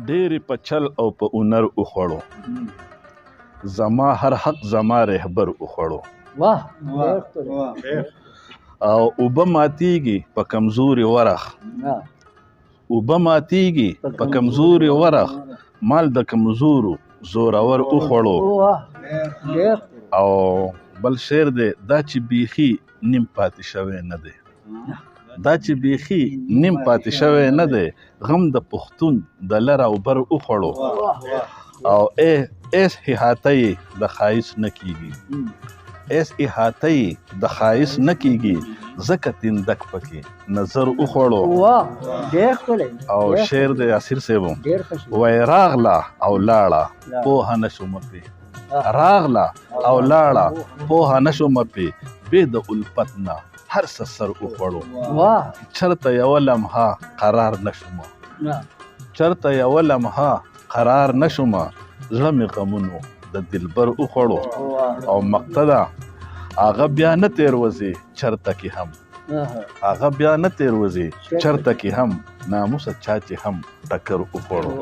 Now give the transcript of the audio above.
ډېرې په چل او په هنر وخوړو زما هر حق زما رهبر وخوړو واه ډېر ښکلی. او اوبه ماتیږي په کمزوري ورخ اوبه ماتیږي په کمزوري ورخ مال د کمزورو زورور وخوړو. واه ډېر او بل شعر دی دا چې بیخي نیم پاتې شوی نه دی دا چې بیخي نیم پاتې شوی نه دی غم د پښتون د لر او بر وخوړو. او ایس احاطه یې د ښایست نه کیږي ایس احاطه یې د ښایست نه کیږي ځکه تندک پکې نظر وخوړو. واه ډېر ښکلی. او شعر دی یاسر صاحب ډېر ښه شعر. وای راغله او لاړه پوهه نه شومه پې راغله او لاړه پوهه نه شومه پې بې د الفت نه هر څه سر وخوړو. واه چرته یوه لمحه قرار نه شومه چرته یوه لمحه قرار نه شومه زړه مې غمونو د دلبر وخوړو. او مقتده هغه بیا نه تېروځي چرته کې هم هغه بیا نه تېروځي چرته کې هم ناموسه چا چې هم ټکر وخوړو.